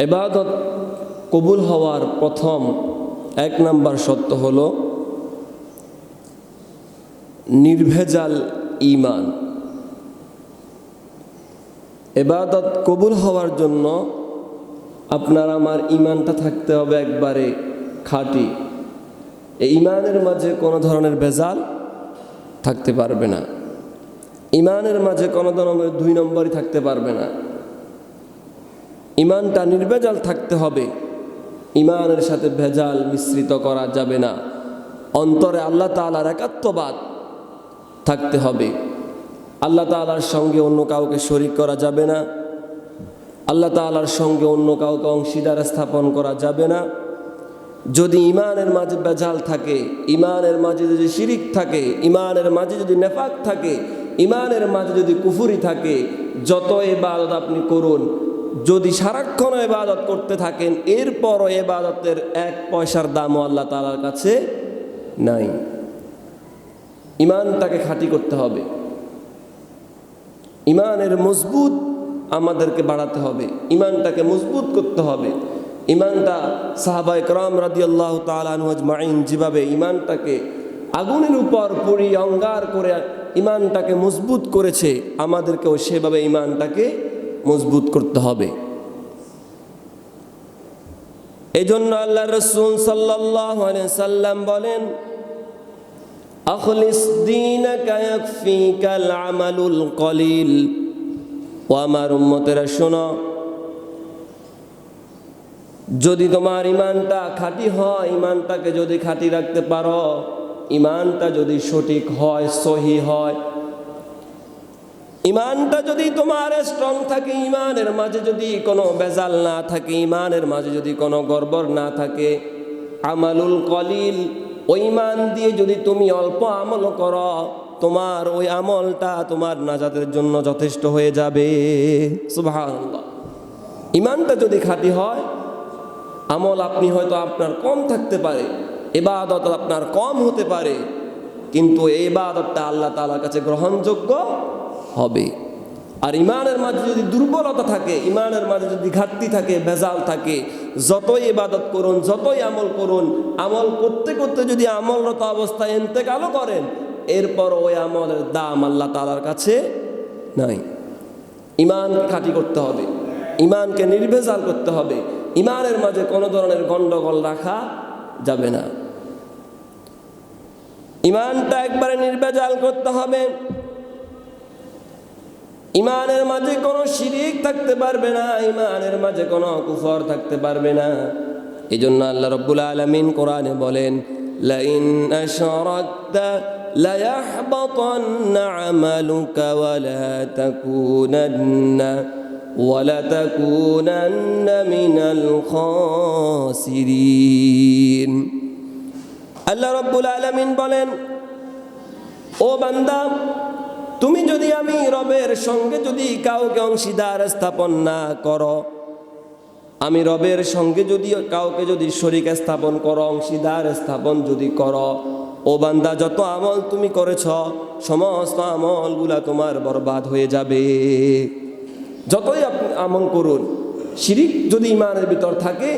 ইবাদত কবুল হওয়ার প্রথম এক নাম্বার শর্ত হলো নির্ভেজাল ঈমান। ইবাদত কবুল হওয়ার জন্য আপনার আমার ঈমানটা থাকতে হবে একবারে খাঁটি। এই ঈমানের মাঝে কোনো ধরনের ভেজাল থাকতে পারবে না। ঈমানের মাঝে কোনো ধরনের দুই নম্বরই থাকতে পারবে না। ঈমানটা নির্ভেজাল থাকতে হবে। ঈমানের সাথে ভেজাল মিশ্রিত করা যাবে না। অন্তরে আল্লাহ তাআলার একাত্মবাদ থাকতে হবে। আল্লাহ তাআলার সঙ্গে অন্য কাউকে শরীক করা যাবে না। আল্লাহ তাআলার সঙ্গে অন্য কাউকে অংশীদার স্থাপন করা যাবে না। যদি ঈমানের মাঝে ভেজাল থাকে, ঈমানের মাঝে যদি শিরিক থাকে, ঈমানের মাঝে যদি নেফাক থাকে, ঈমানের মাঝে যদি কুফরি থাকে, যত ইবাদত আপনি করুন, যদি সারাক্ষণ ইবাদত করতে থাকেন, এরপরও ইবাদতের এক পয়সার দামও আল্লাহ তাআলার কাছে নাই। ঈমানটাকে খাঁটি করতে হবে। ঈমানের মজবুত আমাদেরকে বাড়াতে হবে, ঈমানটাকে মজবুত করতে হবে। ঈমানটা সাহাবায়ে কেরাম রাদিয়াল্লাহু তাআলা আনহুম আজমাইন যেভাবে ঈমানটাকে আগুনের উপর পুড়িয়ে অঙ্গার করে ঈমানটাকে মজবুত করেছে, আমাদেরকেও সেভাবে ঈমানটাকে মজবুত করতে হবে। এই জন্য আল্লাহ রাসূল সাল্লাল্লাহু আলাইহি সাল্লাম বলেন, আখলিস দীনাকা ইয়াকফিকাল আমালুল কলিল। ও আমার উম্মতেরা শোনো, যদি তোমার ঈমানটা খাঁটি হয়, ঈমানটাকে যদি খাঁটি রাখতে পারো, ঈমানটা যদি সঠিক হয়, সহি হয়, ঈমানটা যদি তোমার স্ট্রং থাকে, ঈমানের মাঝে যদি কোনো ভেজাল না থাকে, ঈমানের মাঝে যদি কোনো গড়বড় না থাকে, আমালুল কলিল, ওই ঈমান দিয়ে যদি তুমি অল্প আমল করো, তোমার ওই আমলটা তোমার নাজাতের জন্য যথেষ্ট হয়ে যাবে। সুবহানাল্লাহ। ঈমানটা যদি খাঁটি হয়, আমল আপনি হয়তো আপনার কম থাকতে পারে, ইবাদত আপনার কম হতে পারে, কিন্তু এই ইবাদতটা আল্লাহ তাআলার কাছে গ্রহণযোগ্য হবে। আর ঈমানের মাঝে যদি দুর্বলতা থাকে, ঈমানের মাঝে যদি ঘাটতি থাকে, ভেজাল থাকে, যতই ইবাদত করুন, যতই আমল করুন, আমল করতে করতে যদি আমলরত অবস্থায় ইন্তেকালও করেন, এরপর ওই আমলের দাম আল্লাহ তাআলার কাছে নাই। ঈমানকে খাঁটি করতে হবে, ঈমানকে নির্ভেজাল করতে হবে, ঈমানের মাঝে কোনো ধরনের গন্ডগোল রাখা যাবে না। ঈমানটা একবারে নির্ভেজাল করতে হবে। ঈমানের মাঝে কোনো শিরিক থাকতে পারবে না, ঈমানের মাঝে কোনো কুফর থাকতে পারবে না। এই জন্য আল্লাহ রাব্বুল আলামিন কোরআনে বলেন, লাইন আশরাকতা লায়াহবাতান্না আমালুকা ওয়ালা তাকুনান্না মিনাল খাসিরিন। আল্লাহ রাব্বুল আলামিন বলেন, ও বান্দা, তুমি যদি আমি রবের সঙ্গে যদি কাউকে অংশীদার স্থাপন না করো, আমি রবের সঙ্গে যদি কাউকে যদি শরীক স্থাপন করো, অংশীদার স্থাপন যদি করো, ও বান্দা, যত আমল তুমি করেছ সমস্ত আমলগুলা তোমার বরবাদ হয়ে যাবে। যতই আপনি আমল করুন, শিরিক যদি ঈমানের ভিতর থাকে,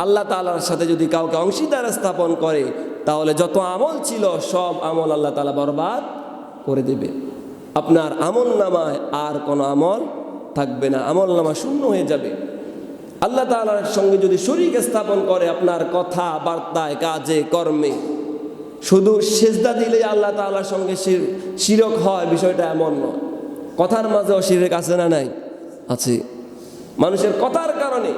আল্লাহ তাআলার সাথে যদি কাউকে অংশীদার স্থাপন করে, তাহলে যত আমল ছিল সব আমল আল্লাহ তাআলা বরবাদ করে দেবে। আপনার আমল নামায় আর কোনো আমল থাকবে না, আমল নামা শূন্য হয়ে যাবে। আল্লাহ তাআলার সঙ্গে যদি শরীক স্থাপন করে আপনার কথা বার্তায়, কাজে, কর্মে, শুধু সেজদা দিলে আল্লাহ তাআলার সঙ্গে শিরক হয়, বিষয়টা এমন নয়। কথার মাঝেও শিরক আছে না নাই? আছে। মানুষের কথার কারণে,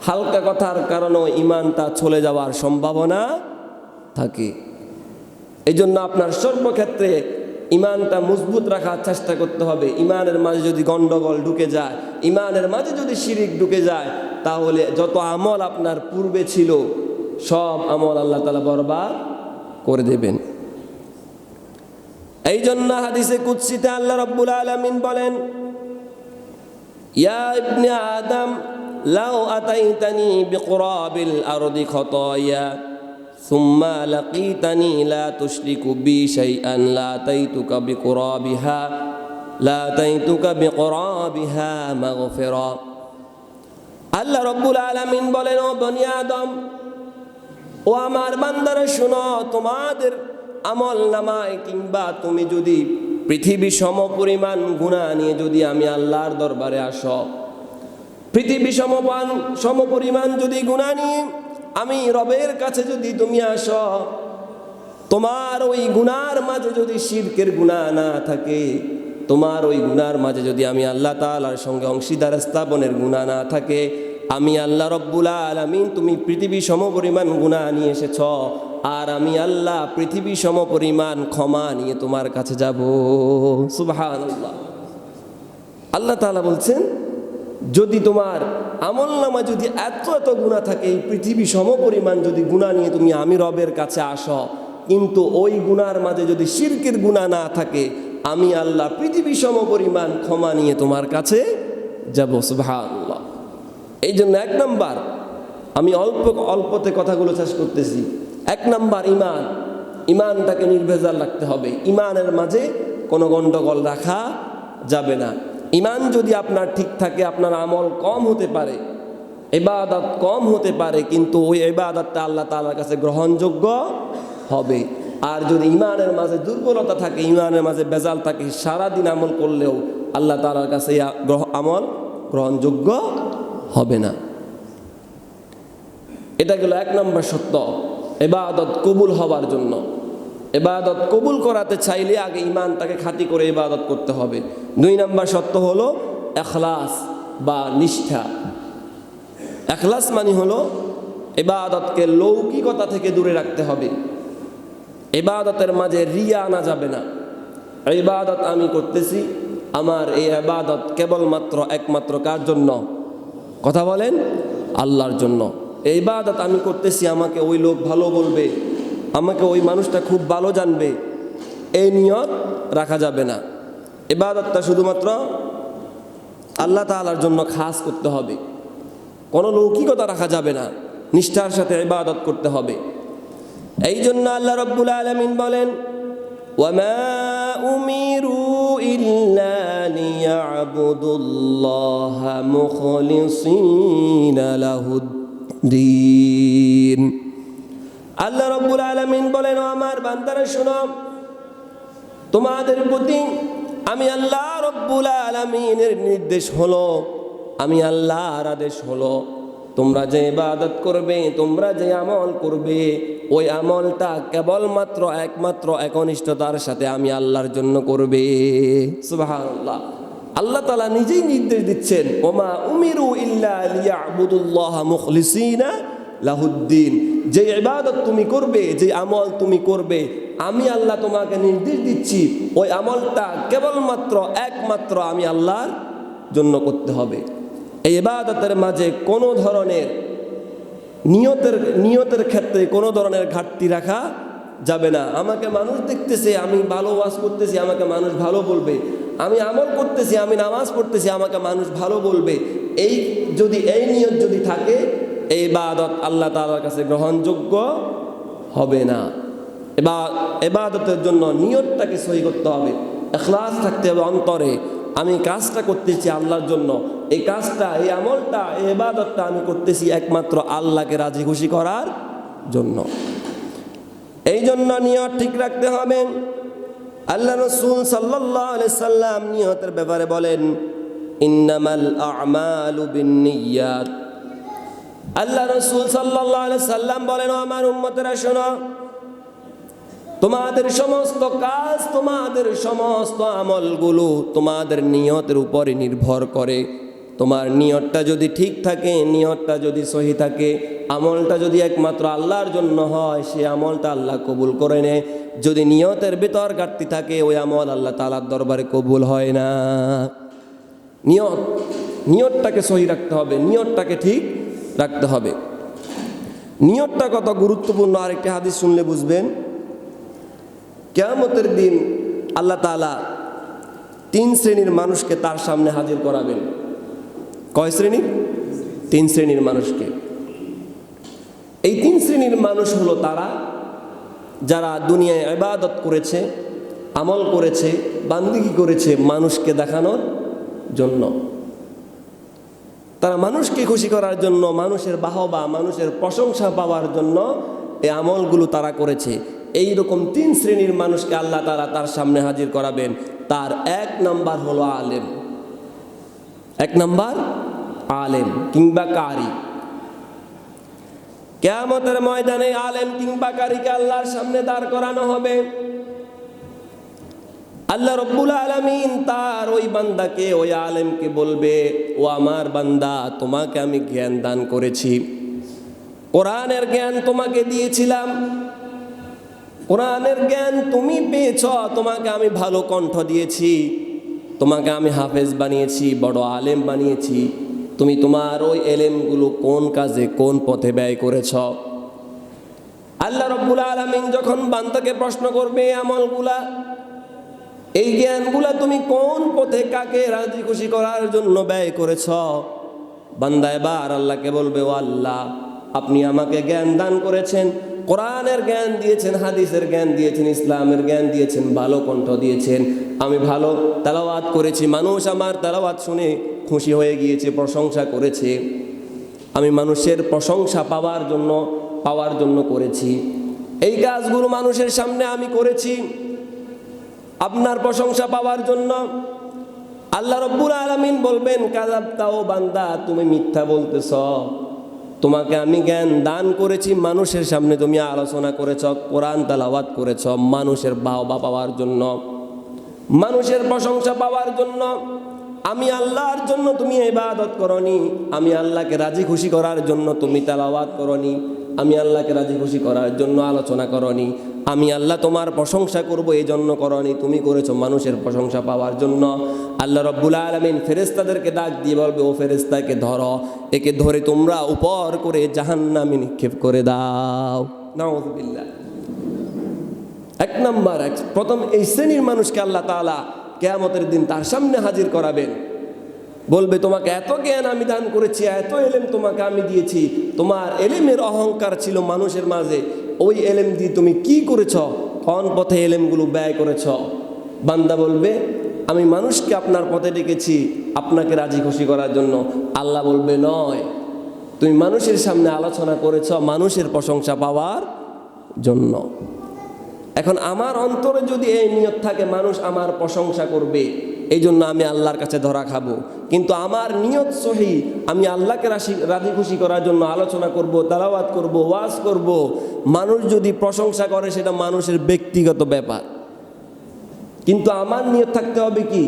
হালকা কথার কারণেও ঈমানটা চলে যাওয়ার সম্ভাবনা থাকে। এই জন্য আপনার সর্বক্ষেত্রে ঈমানটা মজবুত রাখার চেষ্টা করতে হবে। ঈমানের মাঝে যদি গন্ডগোল ঢুকে যায়, ঈমানের মাঝে যদি শিরিক ঢুকে যায়, তাহলে যত আমল আপনার পূর্বে ছিল সব আমল আল্লাহ তাআলা বরবাদ করে দেবেন। এই জন্য হাদিসে কুদসিতে আল্লাহ রাব্বুল আলামিন বলেন, ইয়া ইবনে আদম লাউ আতাইতানি বিকুরাবিল আরদি খাতায়া সুম্মা লাকিতানি লা তুশরিকু বি শাইআন লা আতাইতুকা বিকুরাবিহা মাগফিরা। আল্লাহ রাব্বুল আলামিন বলেন, ও বনি আদম, ও আমার বান্দারা শোনো, তোমাদের আমল নামায় কিংবা তুমি যদি পৃথিবী সমপরিমাণ গুনাহ নিয়ে যদি আমি আল্লাহর দরবারে আসো, পৃথিবী সমপরিমাণ যদি গুনাহ নিয়ে আমি রবের কাছে যদি তুমি আসো, তোমার ওই গুনার মাঝে যদি শিরকের গুনাহ না থাকে, তোমার ওই গুনার মাঝে যদি আমি আল্লাহ তাআলার সঙ্গে অংশীদার স্থাপনের গুনাহ না থাকে, আমি আল্লাহ রব্বুল আলামিন, তুমি পৃথিবী সমপরিমাণ গুনাহ নিয়ে এসেছ, আর আমি আল্লাহ পৃথিবী সমপরিমাণ ক্ষমা নিয়ে তোমার কাছে যাব। সুবহানাল্লাহ। আল্লাহ তাআলা বলছেন, যদি তোমার আমলনামা যদি এত এত গুনাহ থাকে, এই পৃথিবী সমপরিমাণ যদি গুনাহ নিয়ে তুমি আমি রবের কাছে আসো, কিন্তু ওই গুনার মাঝে যদি শিরকের গুনাহ না থাকে, আমি আল্লাহ পৃথিবী সমপরিমাণ ক্ষমা নিয়ে তোমার কাছে যাব। সুবহানাল্লাহ। এই জন্য এক নাম্বার, আমি অল্পতে কথাগুলো শেষ করতেছি। এক নাম্বার ইমান, ইমানটাকে নির্ভেজাল রাখতে হবে। ইমানের মাঝে কোনো গন্ডগোল রাখা যাবে না। ইমান যদি আপনার ঠিক থাকে, আপনার আমল কম হতে পারে, ইবাদত কম হতে পারে, কিন্তু ওই ইবাদতটা আল্লাহ তাআলার কাছে গ্রহণযোগ্য হবে। আর যদি ইমানের মাঝে দুর্বলতা থাকে, ইমানের মাঝে বেজাল থাকে, সারাদিন আমল করলেও আল্লাহ তাআলার কাছে আমল গ্রহণযোগ্য হবে না। এটা গেল এক নম্বর সত্য, ইবাদত কবুল হবার জন্য। ইবাদত কবুল করাতে চাইলে আগে ইমানটাকে খাঁটি করে ইবাদত করতে হবে। 2 নম্বর সত্য হলো ইখলাস বা নিষ্ঠা। ইখলাস মানে হলো ইবাদতকে লৌকিকতা থেকে দূরে রাখতে হবে। ইবাদতের মাঝে রিয়া আনা যাবে না। ইবাদত আমি করতেছি, আমার এই ইবাদত কেবলমাত্র একমাত্র কার জন্য? কথা বলেন, আল্লাহর জন্য। এই ইবাদত আমি করতেছি, আমাকে ওই লোক ভালো বলবে, আমাকে ওই মানুষটা খুব ভালো জানবে, এই নিয়ত রাখা যাবে না। ইবাদতটা শুধুমাত্র আল্লাহ তাআলার জন্য খাস করতে হবে, কোনো লৌকিকতা রাখা যাবে না, নিষ্ঠার সাথে ইবাদত করতে হবে। এই জন্য আল্লাহ রাব্বুল আলামিন বলেন, ওয়ামা উমিরু ইল্লা লিয়াবুদুল্লাহা মুখলিসিনা লাহুদ্দিন। আল্লাহ রাব্বুল আলামিন বলেন, ও আমার বান্দারা শোনো, তোমাদের প্রতি আমি আল্লাহ রাব্বুল আলামিনের নির্দেশ হলো, আমি আল্লাহর আদেশ হলো, তোমরা যে ইবাদত করবে, তোমরা যে আমল করবে, ওই আমলটা কেবলমাত্র একমাত্র একনিষ্ঠতার সাথে আমি আল্লাহর জন্য করবে। সুবহানাল্লাহ। আল্লাহ তাআলা নিজেই নির্দেশ দিচ্ছেন, ওমা উমিরু ইল্লা লিয়াবুদুল্লাহা মুখলিসিনা লাহুদ্দিন। যে ইবাদত তুমি করবে, যে আমল তুমি করবে, আমি আল্লাহ তোমাকে নির্দেশ দিচ্ছি, ওই আমলটা কেবলমাত্র একমাত্র আমি আল্লাহর জন্য করতে হবে। এই ইবাদতের মাঝে কোনো ধরনের নিয়তের ক্ষেত্রে কোনো ধরনের ঘাটতি রাখা যাবে না। আমাকে মানুষ দেখতেছে, আমি ভালো ওয়াজ করতেছি, আমাকে মানুষ ভালো বলবে, আমি আমল করতেছি, আমি নামাজ পড়তেছি, আমাকে মানুষ ভালো বলবে, এই নিয়ত যদি থাকে, এই ইবাদত আল্লাহ তাআলার কাছে গ্রহণযোগ্য হবে না। ইবাদতের জন্য নিয়তটাকে সহি করতে হবে, ইখলাস থাকতে হবে অন্তরে। আমি কাজটা করতেছি আল্লাহর জন্য, এই কাজটা, এই আমলটা, এই ইবাদতটা আমি করতেছি একমাত্র আল্লাহকে রাজি খুশি করার জন্য। এই জন্য নিয়ত ঠিক রাখতে হবে। আল্লাহ রাসূল সাল্লাল্লাহু আলাইহি সাল্লাম নিয়তের ব্যাপারে বলেন, ইন্নামাল আ'মালু বিন্নিয়াত। আল্লাহ রাসূল সাল্লাল্লাহু আলাইহি সাল্লাম বলেন, ও আমার উম্মতেরা শোনো, তোমাদের সমস্ত কাজ, তোমাদের সমস্ত আমলগুলো তোমাদের নিয়তের উপরে নির্ভর করে। তোমার নিয়তটা যদি ঠিক থাকে, নিয়তটা যদি সহি থাকে, আমলটা যদি একমাত্র আল্লাহর জন্য হয়, সে আমলটা আল্লাহ কবুল করে নেয়। যদি নিয়তের ভিতর ঘাটতি থাকে, ওই আমল আল্লাহ তাআলার দরবারে কবুল হয় না। নিয়তটাকে সহি রাখতে হবে, নিয়তটাকে ঠিক রাখতে হবে। নিয়তটা কত গুরুত্বপূর্ণ আরেকটি হাদিস শুনলে বুঝবেন। কিয়ামতের দিন আল্লাহ তাআলা 3 শ্রেণীর মানুষকে তার সামনে হাজির করাবেন। কয় শ্রেণী? 3 শ্রেণীর মানুষকে। এই 3 শ্রেণীর মানুষ হলো তারা যারা দুনিয়ায় ইবাদত করেছে, আমল করেছে, বান্দিগি করেছে মানুষকে দেখানোর জন্য। তারা মানুষকে খুশি করার জন্য, মানুষের বাহবা, মানুষের প্রশংসা পাওয়ার জন্য এই আমলগুলো তারা করেছে। এই রকম 3 শ্রেণীর মানুষকে আল্লাহ তাআলা তার সামনে হাজির করাবেন। তার 1 নাম্বার হলো আলেম। 1 নাম্বার আলেম কিংবা কারি। কিয়ামতের ময়দানে আলেম কিংবা কারিকে আল্লাহর সামনে দাঁড় করানো হবে। আল্লাহ রব্বুল আলামিন তার ওই বান্দাকে, ওই আলেমকে বলবে, ও আমার বান্দা, তোমাকে আমি জ্ঞান দান করেছি, কোরআনের জ্ঞান তোমাকে দিয়েছিলাম, কোরআনের জ্ঞান তুমি পেয়েছ, তোমাকে আমি ভালো কণ্ঠ দিয়েছি, তোমাকে আমি হাফেজ বানিয়েছি, বড় আলেম বানিয়েছি, তুমি তোমার ওই এলেমগুলো কোন কাজে, কোন পথে ব্যয় করেছ? আল্লাহ রব্বুল আলামিন যখন বান্দাকে প্রশ্ন করবে, আমলগুলা, এই জ্ঞানগুলা তুমি কোন পথে, কাকে রাজি খুশি করার জন্য ব্যয় করেছ? বান্দা এবার আল্লাহকে বলবে, ও আল্লাহ, আপনি আমাকে জ্ঞান দান করেছেন, কোরআনের জ্ঞান দিয়েছেন, হাদিসের জ্ঞান দিয়েছেন, ইসলামের জ্ঞান দিয়েছেন, ভালো কণ্ঠ দিয়েছেন, আমি ভালো তেলাওয়াত করেছি, মানুষ আমার তেলাওয়াত শুনে খুশি হয়ে গিয়েছে, প্রশংসা করেছে, আমি মানুষের প্রশংসা পাওয়ার জন্য করেছি, এই কাজগুলো মানুষের সামনে আমি করেছি আপনার প্রশংসা পাওয়ার জন্য। আল্লাহ রব্বুল আলামিন বলবেন, কাযাবতা, ও বান্দা, তুমি মিথ্যা বলতেছ, তোমাকে আমি জ্ঞান দান করেছি, মানুষের সামনে তুমি আলোচনা করেছ, কোরআন তেলাওয়াত করেছ মানুষের বাহবা পাওয়ার জন্য, মানুষের প্রশংসা পাওয়ার জন্য। আমি আল্লাহর জন্য তুমি ইবাদত করনি, আমি আল্লাহকে রাজি খুশি করার জন্য তুমি তেলাওয়াত করনি, আমি আল্লাহকে রাজি খুশি করার জন্য আলোচনা করনি, আমি আল্লাহ তোমার প্রশংসা করব এই জন্য করনি, তুমি করেছো মানুষের প্রশংসা পাওয়ার জন্য। আল্লাহ রব্বুল আলামিন ফেরেশতাদেরকে ডাক দিয়ে বলবে, ও ফেরেশতাকে ধরো, একে ধরে তোমরা উপর করে জাহান্নামে নিক্ষেপ করে দাও। নাউযুবিল্লাহ। 1 নাম্বার, প্রথম এই শ্রেণীর মানুষকে আল্লাহ তাআলা কিয়ামতের দিন তার সামনে হাজির করাবেন, বলবে, তোমাকে এত জ্ঞান আমি দান করেছি, এত এলেম তোমাকে আমি দিয়েছি, তোমার এলেমের অহংকার ছিল মানুষের মাঝে, ওই এলেম দিয়ে তুমি কি করেছ, কোন পথে এলেমগুলো ব্যয় করেছ? বান্দা বলবে, আমি মানুষকে আপনার পথে ডেকেছি আপনাকে রাজি খুশি করার জন্য। আল্লাহ বলবে, নয়, তুমি মানুষের সামনে আলোচনা করেছ মানুষের প্রশংসা পাওয়ার জন্য। এখন আমার অন্তরে যদি এই নিয়ত থাকে মানুষ আমার প্রশংসা করবে, এই জন্য আমি আল্লাহর কাছে ধরা খাবো, কিন্তু আমার নিয়ত সহি, আমি আল্লাহকে রাজি খুশি করার জন্য আলোচনা করব, তেলাওয়াত করব, ওয়াজ করব, মানুষ যদি প্রশংসা করে সেটা মানুষের ব্যক্তিগত ব্যাপার, কিন্তু আমার নিয়ত থাকতে হবে কি,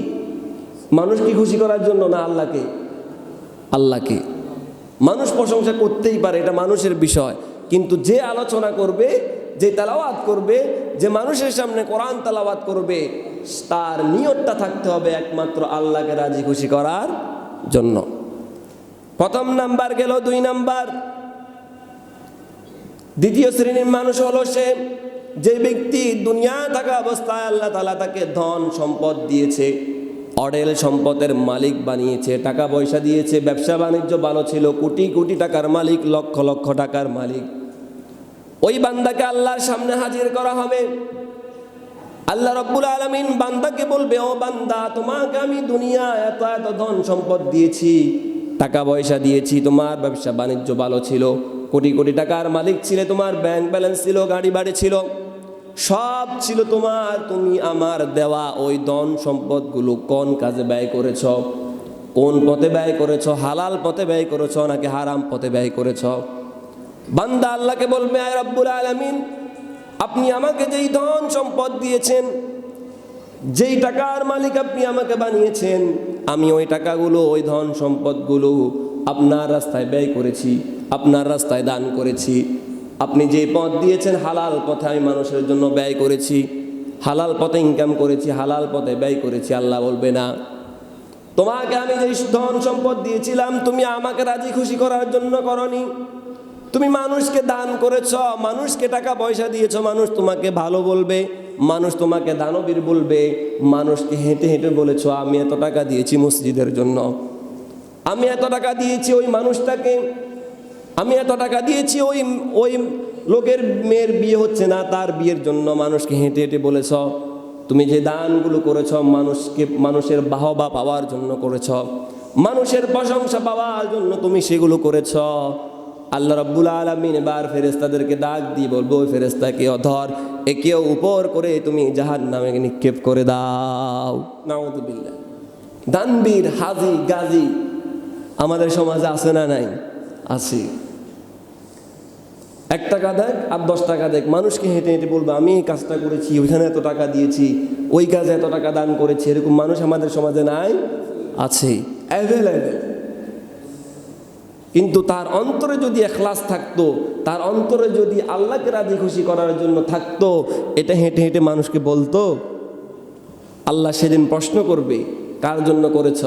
মানুষকে খুশি করার জন্য না আল্লাহকে? আল্লাহকে। মানুষ প্রশংসা করতেই পারে, এটা মানুষের বিষয়, কিন্তু যে আলোচনা করবে, যে তেলাওয়াত করবে, যে মানুষের সামনে কোরআন তেলাওয়াত করবে, তার নিয়তটা থাকতে হবে একমাত্র আল্লাহকে রাজি খুশি করার জন্য। প্রথম নাম্বার গেল। 2 নাম্বার, দ্বিতীয় শ্রেণীর মানুষ হলো সে, যে ব্যক্তি দুনিয়া থাকা অবস্থায় আল্লাহ তাআলা তাকে ধন সম্পদ দিয়েছে, অঢেল সম্পদের মালিক বানিয়েছে, টাকা পয়সা দিয়েছে, ব্যবসা বাণিজ্য ভালো ছিল, কোটি কোটি টাকার মালিক, লক্ষ লক্ষ টাকার মালিক। ওই বান্দাকে আল্লাহর সামনে হাজির করা হবে। আল্লাহ রব্বুল আলামিন বান্দাকে বলবে, ও বান্দা, তোমাকে আমি দুনিয়া এত এত ধন সম্পদ দিয়েছি, টাকা পয়সা দিয়েছি, তোমার ব্যবসা বাণিজ্য ভালো ছিল, কোটি কোটি টাকার মালিক ছিলে, তোমার ব্যাংক ব্যালেন্স ছিল, গাড়ি বাড়ি ছিল, সব ছিল তোমার, তুমি আমার দেওয়া ওই ধন সম্পদগুলো কোন কাজে ব্যয় করেছ, কোন পথে ব্যয় করেছ? হালাল পথে ব্যয় করেছ নাকি হারাম পথে ব্যয় করেছ? বান্দা আল্লাহকে বলবে, আয় রব্বুল আলামিন, আপনি আমাকে যেই ধন সম্পদ দিয়েছেন, যেই টাকার মালিক আপনি আমাকে বানিয়েছেন, আমি ওই টাকাগুলো, ওই ধন সম্পদগুলো আপনার রাস্তায় ব্যয় করেছি, আপনার রাস্তায় দান করেছি। আপনি যে পথ দিয়েছেন হালাল পথে আমি মানুষের জন্য ব্যয় করেছি, হালাল পথে ইনকাম করেছি, হালাল পথে ব্যয় করেছি। আল্লাহ বলবে, না, তোমাকে আমি যে ধন সম্পদ দিয়েছিলাম তুমি আমাকে রাজি খুশি করার জন্য করনি, তুমি মানুষকে দান করেছ, মানুষকে টাকা পয়সা দিয়েছ, মানুষ তোমাকে ভালো বলবে, মানুষ তোমাকে দানবীর বলবে, মানুষকে হেঁটে হেঁটে বলেছ আমি এত টাকা দিয়েছি মসজিদের জন্য, আমি এত টাকা দিয়েছি ওই মানুষটাকে, আমি এত টাকা দিয়েছি ওই লোকের মেয়ের বিয়ে হচ্ছে না তার বিয়ের জন্য, মানুষকে হেঁটে হেঁটে বলেছ। তুমি যে দানগুলো করেছ মানুষের বাহবা পাওয়ার জন্য করেছ, মানুষের প্রশংসা পাওয়ার জন্য তুমি সেগুলো করেছ। আল্লাহ রাব্বুল আলামিন এবার ফেরেশতাদেরকে ডাক দিয়ে বলবো, ওই ফেরেশতাকে ধর, একেও উপর করে তুমি জাহান্নামে নিক্ষেপ করে দাও। নাউযুবিল্লাহ। দানবীর হাজি গাজী আমাদের সমাজে আছে না নাই? আছে। 1 টাকা দেখ আর 10 টাকা দেখ, মানুষকে হেঁটে হেঁটে বলবো আমি এই কাজটা করেছি, ওইখানে এত টাকা দিয়েছি, ওই কাজে এত টাকা দান করেছি। এরকম মানুষ আমাদের সমাজে নাই? আছে, অ্যাভেলেবেল। কিন্তু তার অন্তরে যদি ইখলাস থাকতো, তার অন্তরে যদি আল্লাহকে রাজি খুশি করার জন্য থাকতো, এটা হেঁটে হেঁটে মানুষকে বলতো। আল্লাহ সেদিন প্রশ্ন করবে, কার জন্য করেছ?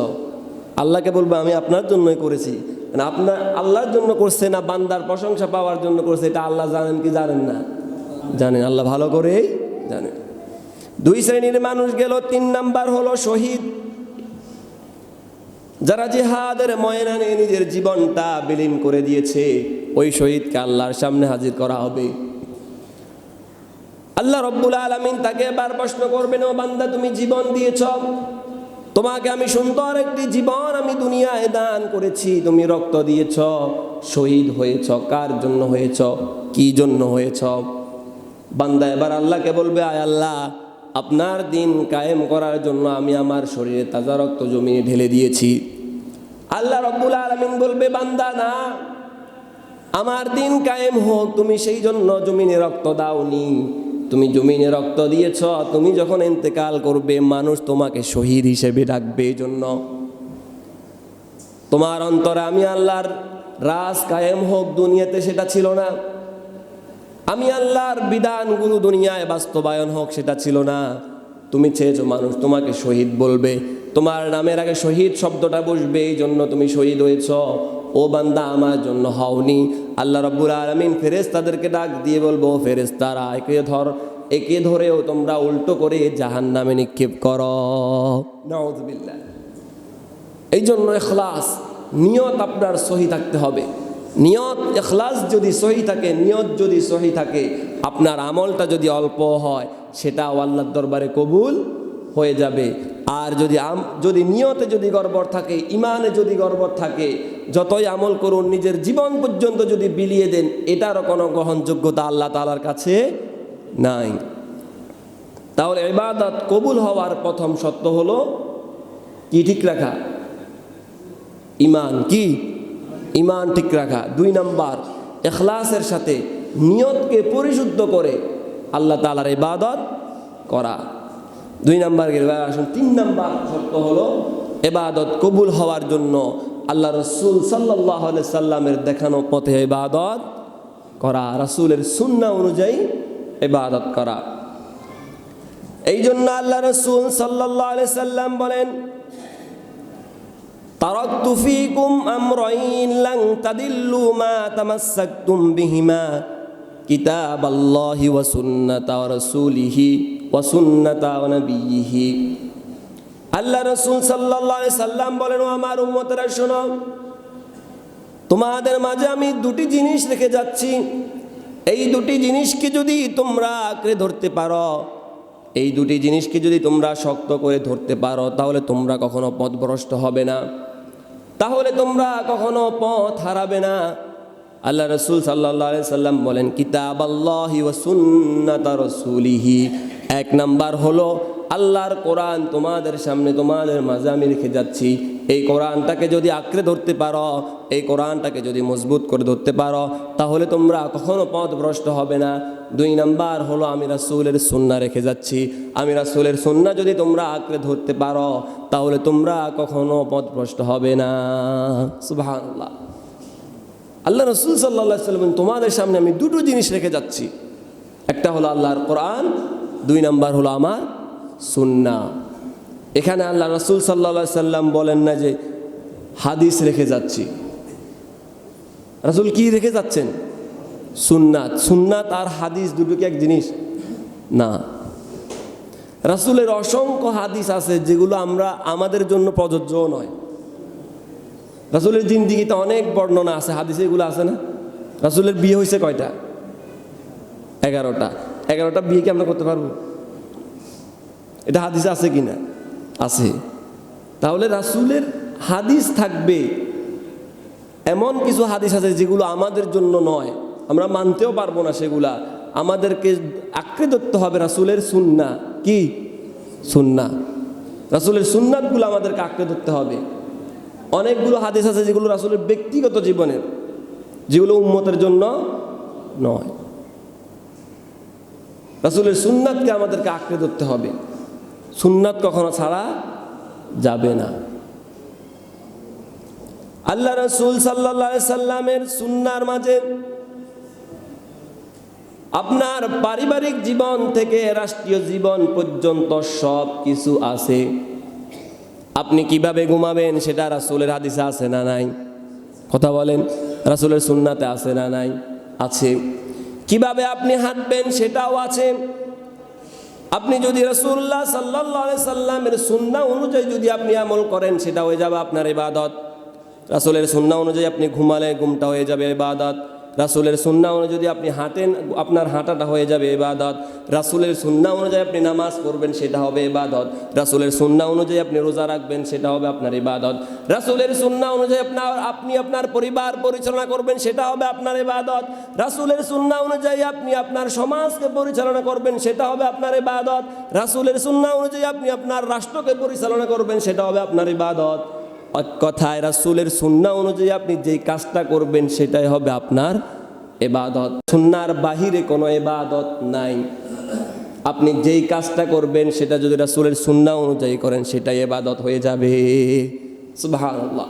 আল্লাহকে বলবে আমি আপনার জন্যই করেছি। মানে আপনার আল্লাহর জন্য করছে না বান্দার প্রশংসা পাওয়ার জন্য করছে, এটা আল্লাহ জানেন কি জানেন না? জানেন, আল্লাহ ভালো করেই জানেন। 2 শ্রেণীর মানুষ গেল। 3 নাম্বার হলো শহীদ, যারা জিহাদের ময়দানে নিজের জীবনটা বিলীন করে দিয়েছে। ওই শহীদকে আল্লাহর সামনে হাজির করা হবে। আল্লাহ রাব্বুল আলামিন তাকে এবার প্রশ্ন করবেন, ও বান্দা তুমি জীবন দিয়েছ, তোমাকে আমি সুন্দর একটি জীবন আমি দুনিয়ায় দান করেছি, তুমি রক্ত দিয়েছ, শহীদ হয়েছ, কার জন্য হয়েছ, কি জন্য হয়েছ? বান্দা এবার আল্লাহকে বলবে, আয় আল্লাহ, আপনার দিন কায়েম করার জন্য আমি আমার শরীরে তাজা রক্ত জমিনে ঢেলে দিয়েছি। আল্লাহ রাব্বুল আলামিন বলবে, বান্দা না, আমার দিন কায়েম হোক তুমি সেই জন্য জমিনে রক্ত দাওনি, তুমি জমিনে রক্ত দিয়েছ, তুমি যখন ইন্তেকাল করবে মানুষ তোমাকে শহীদ হিসেবে ডাকবে। এই জন্য তোমার অন্তরে আমি আল্লাহর রাজ কায়েম হোক দুনিয়াতে সেটা ছিল না, আমি আল্লাহর বিধানগুলো দুনিয়ায় বাস্তবায়ন হোক সেটা ছিল না। তুমি চেয়েছো মানুষ তোমাকে শহীদ বলবে, তোমার নামের আগে শহীদ শব্দটা বসবে, এই জন্য তুমি শহীদ হয়েছ। ও বান্দা আমার জন্য হওনি। আল্লাহ রাব্বুল আলামিন ফেরেশতাদেরকে ডাক দিয়ে বলবো, ফেরেশতারা একে ধরেও তোমরা উল্টো করে জাহান্নামে নিক্ষেপ করো। নাউযুবিল্লাহ। এই জন্য ইখলাস, নিয়ত আপনার সহি থাকতে হবে। নিয়ত ইখলাস যদি সহি থাকে, নিয়ত যদি সহি থাকে, আপনার আমলটা যদি অল্প হয় সেটাও আল্লাহর দরবারে কবুল হয়ে যাবে। আর যদি নিয়তে যদি গড়বড় থাকে, ইমানে যদি গড়বড় থাকে, যতই আমল করুন নিজের জীবন পর্যন্ত যদি বিলিয়ে দেন, এটারও কোনো গ্রহণযোগ্যতা আল্লাহ তাআলার কাছে নাই। তাহলে ইবাদত কবুল হওয়ার প্রথম শর্ত হলো কি? ঠিক রাখা ইমান। কি? ইমান ঠিক রাখা। 2 নাম্বার ইখলাসের সাথে নিয়তকে পরিশুদ্ধ করে আল্লাহ তাআলার ইবাদত করা। 2 নাম্বার গেল। আসুন 3 নাম্বার শর্ত হলো ইবাদত কবুল হওয়ার জন্য আল্লাহ রাসূল সাল্লাল্লাহু আলাইহি সাল্লামের দেখানো পথে ইবাদত করা, রাসূলের সুন্নাহ অনুযায়ী ইবাদত করা। এই জন্য আল্লাহ রাসূল সাল্লাল্লাহু আলাইহি সাল্লাম বলেন, তারাকতু ফীকুম আমরাইন লান তাদিল্লু মা তামাসসাকতুম বিহিমা কিতাবাল্লাহি ওয়া সুন্নাতা রাসূলিহি ওয়া সুন্নাতা নবিয়্যিহি। আল্লাহ রাসূল সাল্লাল্লাহু আলাইহি সাল্লাম বলেন, ও আমার উম্মতেরা শোনো, তোমাদের মাঝে আমি 2টি জিনিস রেখে যাচ্ছি, এই 2টি জিনিসকে যদি তোমরা আঁকড়ে ধরতে পারো, এই 2টি জিনিসকে যদি তোমরা শক্ত করে ধরতে পারো, তাহলে তোমরা কখনো পথভ্রষ্ট হবে না, তাহলে তোমরা কখনো পথ হারাবে না। আল্লাহ রাসূল সাল্লাল্লাহু আলাইহি সাল্লাম বলেন, কিতাবাল্লাহি ওয়া সুন্নাতা রাসূলিহি। 1 নাম্বার হলো আল্লাহর কোরআন তোমাদের সামনে, তোমাদের মাঝে আমি রেখে যাচ্ছি। এই কোরআনটাকে যদি আঁকড়ে ধরতে পারো, এই কোরআনটাকে যদি মজবুত করে ধরতে পারো, তাহলে তোমরা কখনো পথভ্রষ্ট হবে না। 2 নাম্বার হলো আমি রাসূলের সুন্নাহ রেখে যাচ্ছি। আমি রাসূলের সুন্নাহ যদি তোমরা আঁকড়ে ধরতে পারো, তাহলে তোমরা কখনো পথভ্রষ্ট হবে না। সুবহানাল্লাহ। আল্লাহ রাসূল সাল্লাল্লাহু আলাইহি সাল্লাম তোমাদের সামনে আমি 2টো জিনিস রেখে যাচ্ছি, একটা হলো আল্লাহর কোরআন, 2 নাম্বার হলো আমার সুন্নাহ। এখানে আল্লাহ রাসূল সাল্লাল্লাহু আলাইহি সাল্লাম বলেন না যে হাদিস রেখে যাচ্ছি। রাসূল কি রেখে যাচ্ছেন? সুন্নাত। সুন্নাত আর হাদিস দুটো কি এক জিনিস না? রাসূলের অসংখ্য হাদিস আছে যেগুলো আমাদের জন্য প্রযোজ্য নয়। রাসূলের জিন্দেগিতে অনেক বর্ণনা আছে, হাদিসে এগুলো আছে না? রাসূলের বিয়ে হয়েছে কয়টা? 11টা। 11টা বিয়ে কি আমরা করতে পারবো? এটা হাদিসে আছে কিনা? আছে। তাহলে রাসূলের হাদিস থাকবে, এমন কিছু হাদিস আছে যেগুলো আমাদের জন্য নয়, আমরা মানতেও পারবো না সেগুলা। আমাদেরকে আঁকড়ে ধরতে হবে রাসূলের সুন্নাহ। কি সুন্নাহ? রাসূলের সুন্নাতগুলো আমাদেরকে আঁকড়ে ধরতে হবে। অনেকগুলো হাদিস আছে যেগুলো রাসূলের ব্যক্তিগত জীবনের, যেগুলো উম্মতের জন্য নয়। রাসূলের সুন্নাতকে আমাদেরকে আঁকড়ে ধরতে হবে, সুন্নাত কখনো ছাড়া যাবে না। আল্লাহ রাসূল সাল্লাল্লাহু আলাইহি সাল্লামের সুন্নাহর মাঝে আপনার পারিবারিক জীবন থেকে রাষ্ট্রীয় জীবন পর্যন্ত সব কিছু আছে। আপনি কিভাবে ঘুমাবেন সেটা রাসূলের হাদিসে আছে না নাই? কথা বলেন, রাসূলের সুন্নাতে আছে না নাই? আছে। কিভাবে আপনি হাঁটবেন সেটাও আছে। আপনি যদি রাসূলুল্লাহ সাল্লাল্লাহু আলাইহি সাল্লামের সুন্নাহ অনুযায়ী যদি আপনি আমল করেন সেটা হয়ে যাবে আপনার ইবাদত। রাসূলের সুন্নাহ অনুযায়ী আপনি ঘুমালে ঘুমটা হয়ে যাবে ইবাদত। রাসূলের সুন্নাহ অনুযায়ী যদি আপনি হাঁটেন আপনার হাঁটাটা হয়ে যাবে ইবাদত। রাসূলের সুন্নাহ অনুযায়ী আপনি নামাজ পড়বেন সেটা হবে ইবাদত। রাসূলের সুন্নাহ অনুযায়ী আপনি রোজা রাখবেন সেটা হবে আপনার ইবাদত। রাসূলের সুন্নাহ অনুযায়ী আপনি আপনার পরিবার পরিচালনা করবেন সেটা হবে আপনার ইবাদত। রাসূলের সুন্নাহ অনুযায়ী আপনি আপনার সমাজকে পরিচালনা করবেন সেটা হবে আপনার ইবাদত। রাসূলের সুন্নাহ অনুযায়ী আপনি আপনার রাষ্ট্রকে পরিচালনা করবেন সেটা হবে আপনার ইবাদত। এক কথায় রাসূলের সুন্নাহ অনুযায়ী আপনি যেই কাজটা করবেন সেটাই হবে আপনার ইবাদত। সুন্নাহর বাহিরে কোনো ইবাদত নাই। আপনি যেই কাজটা করবেন সেটা যদি রাসূলের সুন্নাহ অনুযায়ী করেন সেটাই ইবাদত হয়ে যাবে। সুবহানাল্লাহ।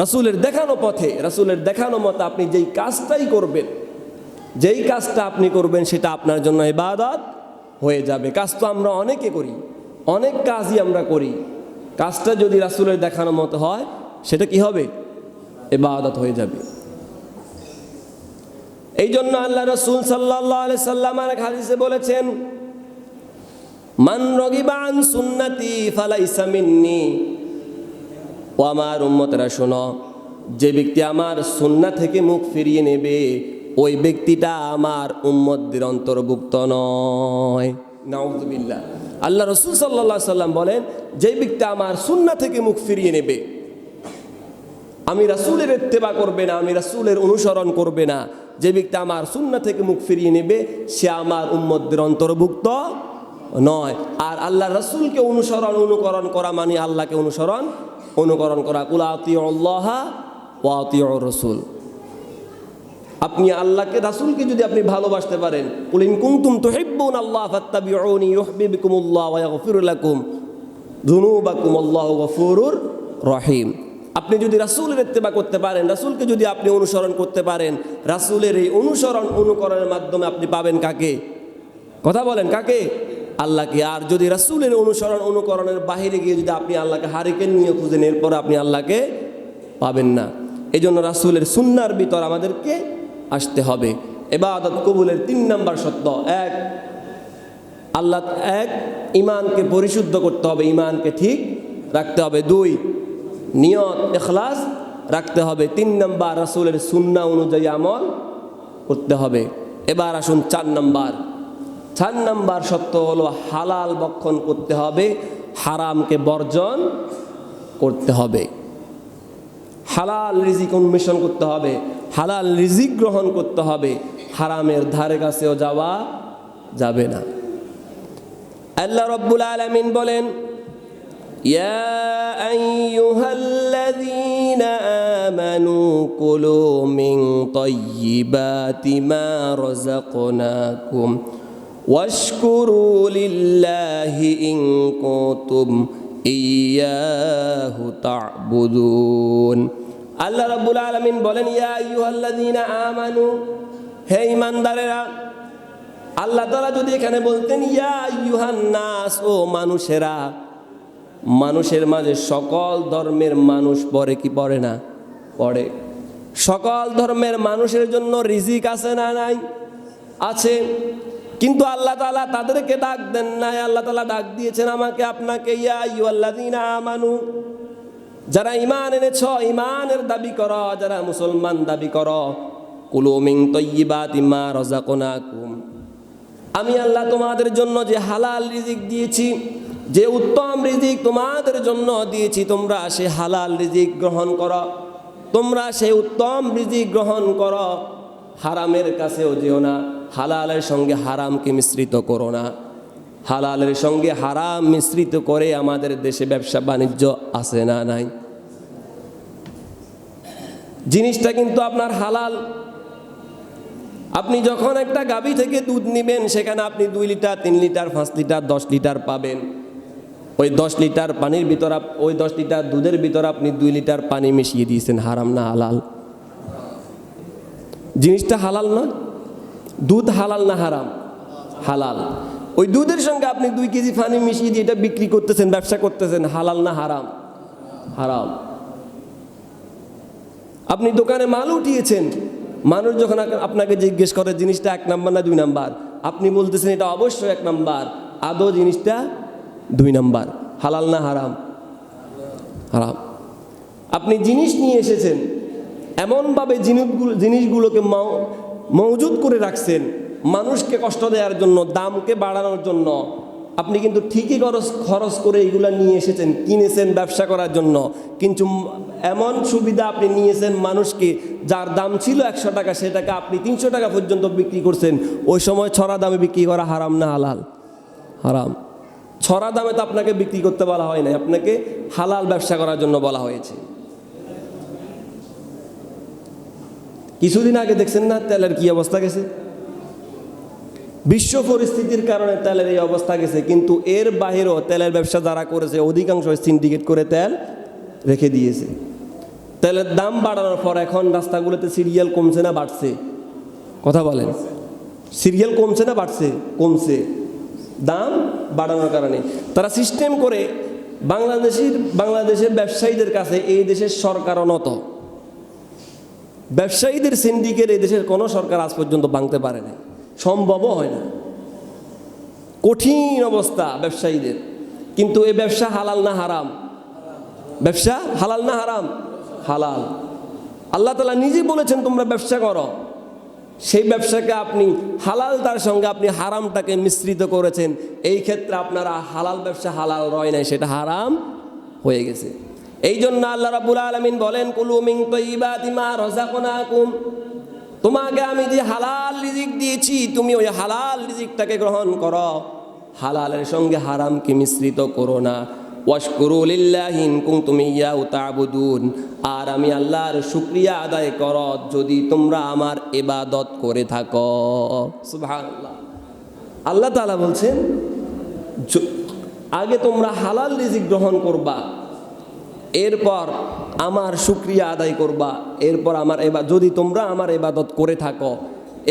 রাসূলের দেখানো পথে, রাসূলের দেখানো মতে আপনি যেই কাজটাই করবেন, যেই কাজটা আপনি করবেন সেটা আপনার জন্য ইবাদত হয়ে যাবে। কাজ তো আমরা অনেকে করি, অনেক কাজই আমরা করি, কাজটা যদি রাসূলের দেখানো মতো হয় সেটা কি হবে? ইবাদত হয়ে যাবে। এই জন্য আল্লাহ রাসূল সাল্লাল্লাহু আলাইহি সাল্লাম এক হাদিসে বলেছেন, মান রাগিবা আন সুন্নতি ফালাইসা মিন্নি। ও আমার উম্মতেরা শোনো, যে ব্যক্তি আমার সুন্নাহ থেকে মুখ ফিরিয়ে নেবে ওই ব্যক্তিটা আমার উম্মতদের অন্তর্ভুক্ত নয়। নাউযুবিল্লাহ। আল্লাহ রাসূল সাল্লাল্লাহু আলাইহি সাল্লাম বলেন, যে ব্যক্তি আমার সুন্নাহ থেকে মুখ ফিরিয়ে নেবে, আমি রাসূলের ইত্তেবা করবে না, আমি রাসূলের অনুসরণ করবে না, যে ব্যক্তি আমার সুন্নাহ থেকে মুখ ফিরিয়ে নেবে সে আমার উম্মতদের অন্তর্ভুক্ত নয়। আর আল্লাহ রাসূলকে অনুকরণ করা মানে আল্লাহকে অনুকরণ করা। কুল আতিউল্লাহা ওয়া আতিউর রাসূল। আপনি আল্লাহকে রাসূলকে যদি আপনি ভালোবাসতে পারেন, কুল ইন কুনতুম তুহিব্বুনাল্লাহ ফাত্তাবিউনি ইউহিব্বুকুমুল্লাহ ওয়া ইয়াগফির লাকুম যুনুবাকুম আল্লাহু গফুরুর রহিম। আপনি যদি রাসূলের ইত্তেবা করতে পারেন, রাসূলকে যদি আপনি অনুসরণ করতে পারেন, রাসূলের এই অনুকরণের মাধ্যমে আপনি পাবেন কাকে? কথা বলেন, কাকে? আল্লাহকে। আর যদি রাসূলের অনুকরণের বাহিরে গিয়ে যদি আপনি আল্লাহকে হারিকেন নিয়ে খুঁজেন, এরপর আপনি আল্লাহকে পাবেন না। এই জন্য রাসূলের সুন্নাহর ভিতর আমাদেরকে আসতে হবে। ইবাদত কবুলের 3 নাম্বার শর্ত, এক ঈমানকে পরিশুদ্ধ করতে হবে, ঈমানকে ঠিক রাখতে হবে। 2 নিয়ত ইখলাস রাখতে হবে। 3 নাম্বার রাসূলের সুন্নাহ অনুযায়ী আমল করতে হবে। এবার আসুন 4 নাম্বার শর্ত হলো হালাল ভক্ষণ করতে হবে, হারামকে বর্জন করতে হবে। হালাল রিজিক অন্বেষণ করতে হবে, হালাল রিজিক গ্রহণ করতে হবে, হারামের ধারে কাছেও যাওয়া যাবে না। আল্লাহ রাব্বুল আলামিন বলেন, ইয়া আইয়ুহাল্লাযীনা আমানু কুলু মিন তাইয়্যিবাতি মা রাযাকনাকুম ওয়াশকুরু লিল্লাহি ইন কুনতুম ইয়্যাহু তা'বুদুন। আল্লাহ রাব্বুল আলামিন বলেন, ইয়া আইয়ুহাল্লাযীনা আমানু, হে ঈমানদারেরা। আল্লাহ তাআলা যদি এখানে বলতেন ইয়া আইয়ুহান নাস, ও মানুষেরা, মানুষের মাঝে সকল ধর্মের মানুষ পড়ে কি পড়ে না? পড়ে। সকল ধর্মের মানুষের জন্য রিজিক আছে না নাই? আছে। কিন্তু আল্লাহ তাআলা তাদেরকে ডাক দেন নাই, আল্লাহ তাআলা ডাক দিয়েছেন আমাকে আপনাকে, ইয়া আইয়ুহাল্লাযীনা আমানু, যারা ঈমান এনেছ, ঈমানের দাবি করো, যারা মুসলমান দাবি করো, কুলু মিন তাইয়্যিবাতি মা রাযাকনাকুম, আমি আল্লাহ তোমাদের জন্য যে হালাল রিজিক দিয়েছি যে উত্তম রিজিক তোমাদের জন্য দিয়েছি তোমরা সে হালাল রিজিক গ্রহণ করো, তোমরা সেই উত্তম রিজিক গ্রহণ করো, হারামের কাছেও যেও না, হালালের সঙ্গে হারামকে মিশ্রিত করো না। হালালের সঙ্গে হারাম মিশ্রিত করে আমাদের দেশে ব্যবসা বাণিজ্য আছে না নাই? জিনিসটা কিন্তু আপনার হালাল। আপনি যখন একটা গাভী থেকে দুধ নেবেন সেখানে আপনি 2 লিটার 3 লিটার 5 লিটার 10 লিটার পাবেন। ওই 10 লিটার পানির ভিতর ওই 10 লিটার দুধের ভিতর আপনি 2 লিটার পানি মিশিয়ে দিয়েছেন, হারাম না হালাল? জিনিসটা হালাল না? দুধ হালাল না হারাম? হালাল। ওই দুধের সঙ্গে আপনি 2 কেজি পানি মিশিয়ে দিয়ে এটা বিক্রি করতেছেন, ব্যবসা করতেছেন, হালাল না হারাম? হারাম। আপনি দোকানে মাল উঠিয়েছেন, মানুষ যখন আপনাকে জিজ্ঞেস করে জিনিসটা 1 নাম্বার না 2 নাম্বার, আপনি বলতেছেন এটা অবশ্যই 1 নাম্বার, আদৌ জিনিসটা 2 নাম্বার, হালাল না হারাম? হারাম। আপনি জিনিস নিয়ে এসেছেন, এমনভাবে জিনিসগুলোকে মজুদ করে রাখছেন মানুষকে কষ্ট দেওয়ার জন্য, দামকে বাড়ানোর জন্য। আপনি কিন্তু ঠিকই খরচ করে এগুলা নিয়ে এসেছেন, কিনেছেন ব্যবসা করার জন্য, কিন্তু এমন সুবিধা আপনি নিয়েছেন মানুষকে, যার দাম ছিল 100 টাকা সেটাকে আপনি 300 টাকা পর্যন্ত বিক্রি করছেন। ওই সময় ছড়া দামে বিক্রি করা হারাম না হালাল? হারাম। ছড়া দামে তো আপনাকে বিক্রি করতে বলা হয় না, আপনাকে হালাল ব্যবসা করার জন্য বলা হয়েছে। কিছুদিন আগে দেখছেন না তেলের কি অবস্থা গেছে? বিশ্ব পরিস্থিতির কারণে তেলের এই অবস্থা গেছে, কিন্তু এর বাহিরেও তেলের ব্যবসা যারা করেছে অধিকাংশ সিন্ডিকেট করে তেল রেখে দিয়েছে। তেলের দাম বাড়ানোর পর এখন রাস্তাগুলোতে সিরিয়াল কমছে না বাড়ছে? কথা বলেন, সিরিয়াল কমছে না বাড়ছে? কমছে। দাম বাড়ানোর কারণে তারা সিস্টেম করে বাংলাদেশের ব্যবসায়ীদের কাছে এই দেশের সরকার অনত। ব্যবসায়ীদের সিন্ডিকেট এই দেশের কোনো সরকার আজ পর্যন্ত ভাঙতে পারে না, সম্ভবও হয় না। কঠিন অবস্থা ব্যবসায়ীদের। কিন্তু এই ব্যবসা হালাল না হারাম? ব্যবসা হালাল না হারাম? হালাল। আল্লাহ তাআলা নিজে বলেছেন তোমরা ব্যবসা করো, সেই ব্যবসাকে আপনি হালাল তার সঙ্গে আপনি হারামটাকে মিশ্রিত করেছেন। এই ক্ষেত্রে আপনারা হালাল ব্যবসা হালাল রয় নাই, সেটা হারাম হয়ে গেছে। এই জন্য আল্লাহ রাব্বুল আলামিন বলেন কুলু মিন তাইয়্যিবাতি মা রাযাকনাকুম, তোমাকে আমি যে হালাল রিজিক দিয়েছি তুমি ওই হালাল রিজিকটাকে গ্রহণ করো, হালালের সঙ্গে হারামকে মিশ্রিত করো না। ওয়াশকুরু লিল্লাহি ইন কুনতুম ইয়াহু তা'বুদুন, আর আমি আল্লাহর শুকরিয়া আদায় করো যদি তোমরা আমার ইবাদত করে থাকো। সুবহানাল্লাহ। আল্লাহ তাআলা বলছেন আগে তোমরা হালাল রিজিক গ্রহণ করবা, এরপর আমার শুকরিয়া আদায় করবা, এরপর আমার যদি তোমরা আমার ইবাদত করে থাকো।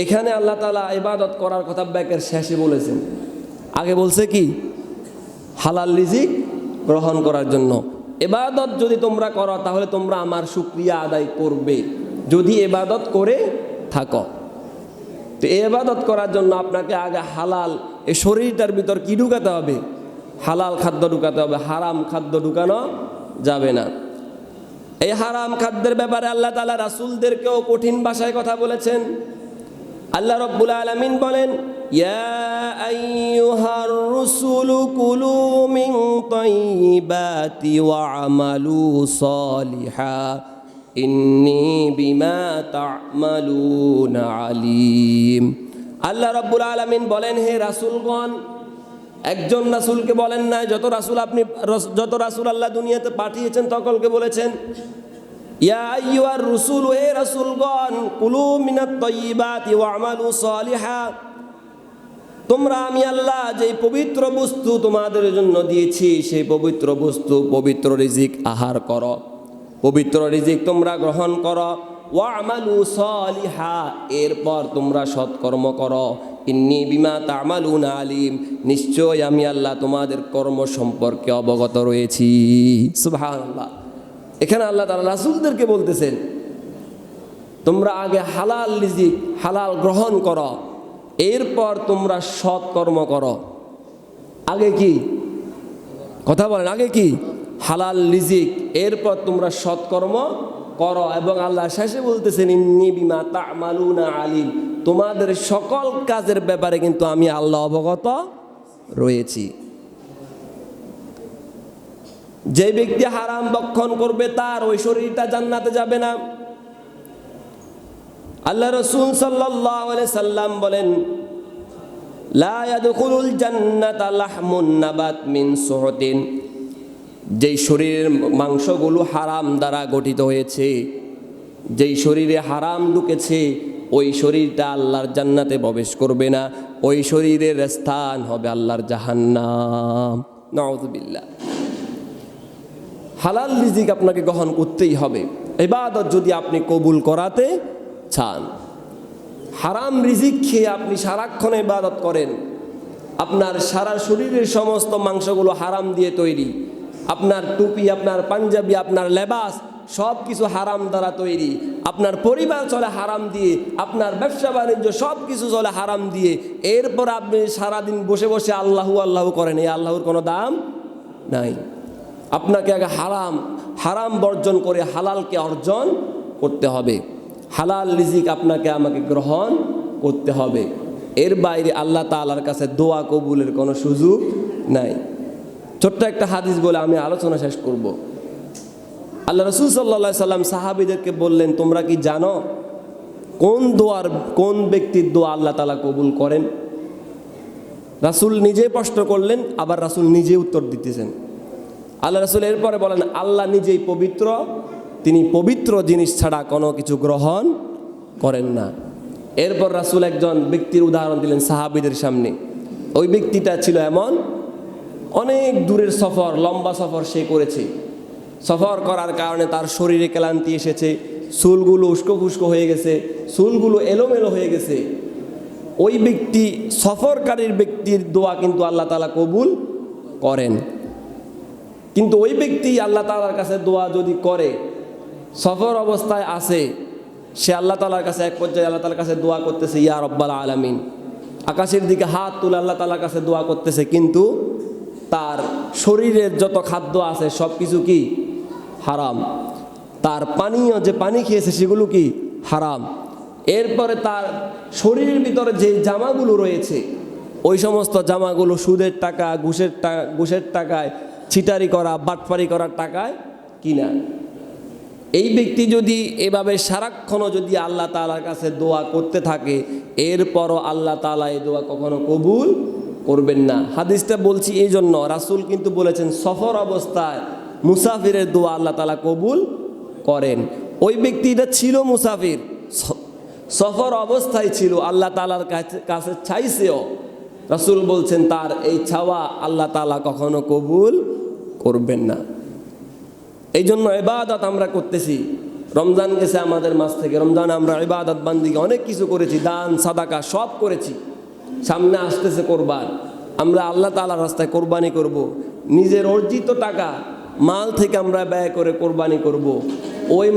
এখানে আল্লাহ তাআলা ইবাদত করার কথা ব্যাকের শেষে বলেছেন। আগে বলছে কি? হালাল রিজিক গ্রহণ করার জন্য। ইবাদত যদি তোমরা করো তাহলে তোমরা আমার শুকরিয়া আদায় করবে যদি ইবাদত করে থাকো। তো এই ইবাদত করার জন্য আপনাকে আগে হালাল, এই শরীরটার ভিতর কি ঢুকাতে হবে? হালাল খাদ্য ঢুকাতে হবে, হারাম খাদ্য ঢুকানো যাবে না। এই হারাম খাদ্যের ব্যাপারে আল্লাহ তাআলা রাসূলদেরকেও কঠিন ভাষায় কথা বলেছেন। আল্লাহ রাব্বুল আলামিন বলেন ইয়া আইয়ুহার রুসুলু কুলু মিন তাইয়্যিবাতি ওয়া'মালু সালিহা ইন্নী বিমা তা'মালুনা আলিম। আল্লাহ রাব্বুল আলামিন বলেন হে রাসূলগণ, একজন রাসূলকে বলেন না, যত রাসূল আল্লাহ দুনিয়াতে পাঠিয়েছেন সকলকে বলেছেন ইয়া আইয়ুহার রুসুল, হে রাসূলগণ, কুলু মিনাত তাইয়্যিবাতি ওয়া'মালু সালিহা, তোমরা আমি আল্লাহ যে পবিত্র বস্তু তোমাদের জন্য দিয়েছি সেই পবিত্র বস্তু পবিত্র রিজিক আহার করো, পবিত্র রিজিক তোমরা গ্রহণ করো। ওয়া'মালু সালিহা, এরপর তোমরা সৎকর্ম করো। ইন্নী বিমা তা'মালুনা আলিম, নিশ্চয় আমি আল্লাহ তোমাদের কর্ম সম্পর্কে অবগত রয়েছি। সুবহানাল্লাহ। এখানে আল্লাহ তাআলা রাসূলদেরকে বলতেছেন তোমরা আগে হালাল রিজিক হালাল গ্রহণ করো, এরপর তোমরা সৎকর্ম করো। আগে কি? কথা বলেন, আগে কি? হালাল রিজিক, এরপর তোমরা সৎকর্ম করো। এবং আল্লাহ শেষে বলতেছেন ইন্নী বিমা তা'মালুনা আলিম, তোমাদের সকল কাজের ব্যাপারে কিন্তু আমি আল্লাহ অবগত রয়েছি। যে ব্যক্তি হারাম ভক্ষণ করবে তার ওই শরীরটা জান্নাতে যাবে না। আল্লাহ রাসূল সাল্লাল্লাহু আলাইহি সাল্লাম বলেন, লা ইয়াদখুলুল জান্নাতা লাহমুন নাবাত মিন সুহতিন, যেই শরীরের মাংসগুলো হারাম দ্বারা গঠিত হয়েছে, যেই শরীরে হারাম ঢুকেছে, ওই শরীরটা আল্লাহর জান্নাতে প্রবেশ করবে না, ওই শরীরের স্থান হবে আল্লাহর জাহান্নাম। নাউযুবিল্লাহ। হালাল রিজিক আপনাকে গ্রহণ করতেই হবে ইবাদত যদি আপনি কবুল করাতে চান। হারাম রিজিক খেয়ে আপনি সারাক্ষণ ইবাদত করেন, আপনার সারা শরীরের সমস্ত মাংসগুলো হারাম দিয়ে তৈরি, আপনার টুপি, আপনার পাঞ্জাবি, আপনার লেবাস সব কিছু হারাম দ্বারা তৈরি, আপনার পরিবার চলে হারাম দিয়ে, আপনার ব্যবসা বাণিজ্য সব কিছু চলে হারাম দিয়ে, এরপর আপনি সারাদিন বসে বসে আল্লাহু আল্লাহু করেন, এই আল্লাহর কোনো দাম নাই। আপনাকে আগে হারাম বর্জন করে হালালকে অর্জন করতে হবে। হালাল রিজিক আপনাকে আমাকে গ্রহণ করতে হবে। এর বাইরে আল্লাহ তাআলার কাছে দোয়া কবুলের কোনো সুযোগ নাই। ছোট্ট একটা হাদিস বলে আমি আলোচনা শেষ করব। আল্লাহ রাসূল সাল্লাল্লাহু আলাইহি সাল্লাম সাহাবীদেরকে বললেন, তোমরা কি জানো কোন ব্যক্তির দোয়া আল্লাহ তাআলা কবুল করেন? রাসূল নিজে প্রশ্ন করলেন, আবার রাসূল নিজে উত্তর দিতেছেন। আল্লাহ রাসূল এরপরে বলেন, আল্লাহ নিজেই পবিত্র, তিনি পবিত্র জিনিস ছাড়া কোনো কিছু গ্রহণ করেন না। এরপর রাসূল একজন ব্যক্তির উদাহরণ দিলেন সাহাবীদের সামনে। ওই ব্যক্তিটা ছিল এমন, অনেক দূরের সফর, লম্বা সফর সে করেছে। সফর করার কারণে তার শরীরে ক্লান্তি এসেছে, চুলগুলো উস্কো ফুস্কো হয়ে গেছে, চুলগুলো এলোমেলো হয়ে গেছে। ওই ব্যক্তি, সফরকারীর ব্যক্তির দোয়া কিন্তু আল্লাহ তাআলা কবুল করেন। কিন্তু ওই ব্যক্তি আল্লাহ তাআলার কাছে দোয়া যদি করে, সফর অবস্থায় আছে, সে আল্লাহ তাআলার কাছে এক পর্যায়ে আল্লাহ তাআলার কাছে দোয়া করতেছে, ইয়া রব্বাল আলামিন, আকাশের দিকে হাত তুলে আল্লাহ তাআলার কাছে দোয়া করতেছে, কিন্তু তার শরীরের যত খাদ্য আছে সব কিছু কি হারাম, তার পানীয় যে পানি খেয়েছে সেগুলো কি হারাম। এরপরে তার শরীরের ভিতরে যে জামাগুলো রয়েছে, ওই সমস্ত জামাগুলো সুদের টাকা, ঘুষের টাকায়, ছিটারি করা, বাটপারি করার টাকায় কিনা। এই ব্যক্তি যদি এভাবে সারাক্ষণও যদি আল্লাহ তাআলার কাছে দোয়া করতে থাকে, এরপরও আল্লাহ তাআলা এই দোয়া কখনো কবুল করবেন না। হাদিসটা বলছি এই জন্য, রাসূল কিন্তু বলেছেন সফর অবস্থায় মুসাফিরের দোয়া আল্লাহ তাআলা কবুল করেন। ওই ব্যক্তিটা ছিল মুসাফির, সফর অবস্থায় ছিল, আল্লাহ তাআলার কাছে চাইছেও, রাসূল বলছেন তার এই চাওয়া আল্লাহ তাআলা কখনো কবুল করবেন না। এই জন্য ইবাদত আমরা করতেছি। রমজান গেছে আমাদের মাস থেকে, রমজান আমরা ইবাদত বান্দিকে অনেক কিছু করেছি, দান সাদাকা সব করেছি। সামনে আসতেছে কোরবান, আমরা আল্লাহ তাআলার রাস্তায় কোরবানি করব। নিজের অর্জিত টাকা, মাল থেকে আমরা ব্যয় করে কোরবানি করব। ওই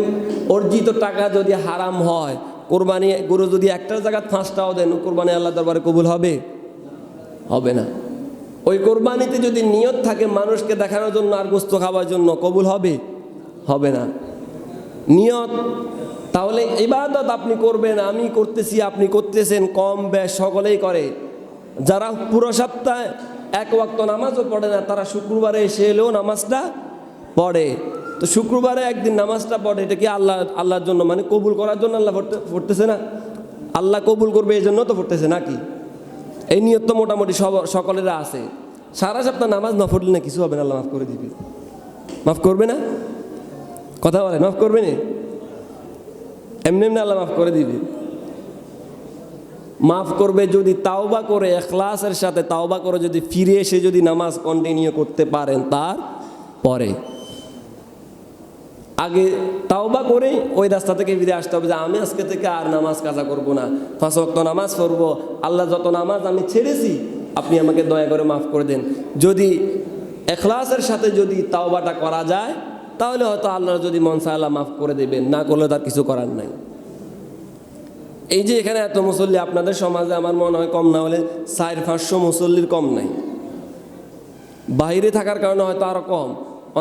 অর্জিত টাকা যদি হারাম হয়, কোরবানি গরু যদি একটার জায়গায় 5টাও দেন, কোরবানি আল্লাহ দরবারে কবুল হবে? হবে না। ওই কোরবানিতে যদি নিয়ত থাকে মানুষকে দেখানোর জন্য আর গোশত খাওয়ার জন্য, কবুল হবে? হবে না। নিয়ত, তাহলে ইবাদত আপনি করবেন, আমি করতেছি, আপনি করতেছেন, কম বেশ সকলেই করে। যারা পুরো সপ্তাহে এক ওয়াক্ত নামাজও পড়ে না, তারা শুক্রবারে এসে এলেও নামাজটা পড়ে। তো শুক্রবারে একদিন নামাজটা পড়ে, এটা কি আল্লাহর জন্য, মানে কবুল করার জন্য আল্লাহ পড়তেছে না? আল্লাহ কবুল করবে এই জন্য তো পড়তেছে নাকি? এই নিয়ত তো মোটামুটি সকলেরা আছে। সারা সপ্তাহ নামাজ না পড়লে না কিছু হবে না, আল্লাহ মাফ করে দিবে। মাফ করবে না? কথা বলে, মাফ করবে না? এমনি এমনি আল্লাহ মাফ করে দিবে। মাফ করবে যদি তাওবা করে, ইখলাসের সাথে তাওবা করে যদি ফিরে এসে যদি নামাজ কন্টিনিউ করতে পারেন। তার পরে আগে তাওবা করে ওই রাস্তা থেকে ফিরে আসতে হবে যে আমি আজকে থেকে আর নামাজ কাজা করব না, 5 ওয়াক্ত নামাজ পড়ব। আল্লাহ যত নামাজ আমি ছেড়েছি আপনি আমাকে দয়া করে মাফ করে দেন। যদি ইখলাসের সাথে যদি তাওবাটা করা যায়, তাহলে হয়তো আল্লাহ যদি মন চায় আল্লাহ মাফ করে দেবেন, না করলে তার কিছু করার নাই। এই যে এখানে এত মুসল্লি, আপনাদের সমাজে আমার মনে হয় কম না হলে 400-500 মুসল্লির কম নাই। বাইরে থাকার কারণে হয়তো আরও কম।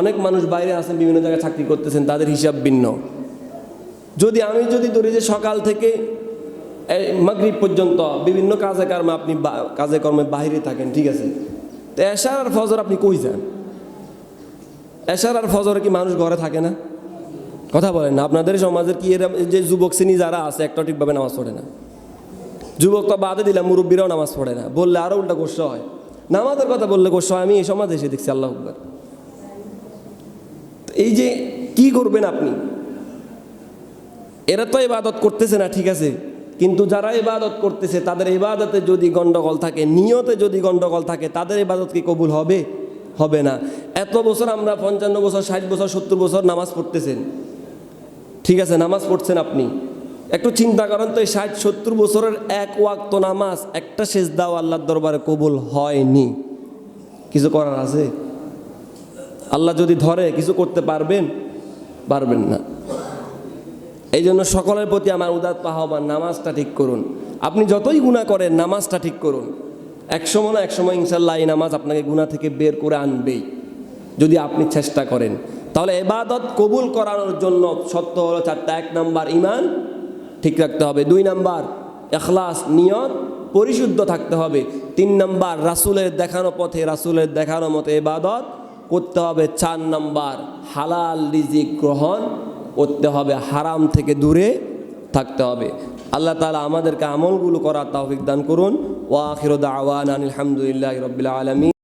অনেক মানুষ বাইরে আছেন, বিভিন্ন জায়গায় চাকরি করতেছেন, তাদের হিসাব ভিন্ন। আমি যদি ধরি যে সকাল থেকে মাগরিব পর্যন্ত বিভিন্ন কাজে কর্মে বাইরে থাকেন, ঠিক আছে, তো এশার আর ফজর আপনি কই যান? এশার আর ফজরে কি মানুষ ঘরে থাকে না? কথা বলেন না। আপনাদের সমাজের কি এরা যে যুবক শ্রেণী যারা আছে একটা ঠিকভাবে নামাজ পড়ে না? যুবক তো বাদে দিলাম, মুরব্বীরাও নামাজ পড়ে না, বললে আরও উল্টা গোস্বা হয়। নামাজের কথা বললে গোস্বা হয়। আমি এই সমাজে এসে দেখছি, আল্লাহ আকবার। এই যে কি করবেন আপনি? এরা তো ইবাদত করতেছে না, ঠিক আছে, কিন্তু যারা ইবাদত করতেছে তাদের ইবাদতে যদি গন্ডগোল থাকে, নিয়তে যদি গন্ডগোল থাকে, তাদের ইবাদত কি কবুল হবে? হবে না। এত বছর আমরা 55 বছর, 60 বছর, 70 বছর নামাজ পড়তেছেন, ঠিক আছে, নামাজ পড়ছেন আপনি। একটু চিন্তা করেন তো, এই 60-70 বছরের এক ওয়াক্ত নামাজ, একটা সেজদাও আল্লাহর দরবারে কবুল হয়নি। কিছু করার আছে? আল্লাহ যদি ধরে কিছু করতে পারবেন? পারবেন না। এই জন্য সকলের প্রতি আমার উদাত্ত আহ্বান, নামাজটা ঠিক করুন। আপনি যতই গুনাহ করেন, নামাজটা ঠিক করুন। একসময় না একসময় ইনশাল্লাহ এই নামাজ আপনাকে গুনাহ থেকে বের করে আনবেই, যদি আপনি চেষ্টা করেন। তাহলে ইবাদত কবুল করানোর জন্য শর্ত হলো 4টা। 1 নাম্বার ঈমান ঠিক রাখতে হবে, 2 নাম্বার ইখলাস, নিয়ত পরিশুদ্ধ থাকতে হবে, 3 নাম্বার রাসূলের দেখানো পথে, রাসূলের দেখানো মতে ইবাদত করতে হবে, 4 নাম্বার হালাল রিজিক গ্রহণ করতে হবে, হারাম থেকে দূরে থাকতে হবে। আল্লাহ তাআলা আমাদেরকে আমলগুলো করার তৌফিক দান করুন। ওয়া আখিরু দাওয়ানা আলহামদুলিল্লাহি রাব্বিল আলামিন।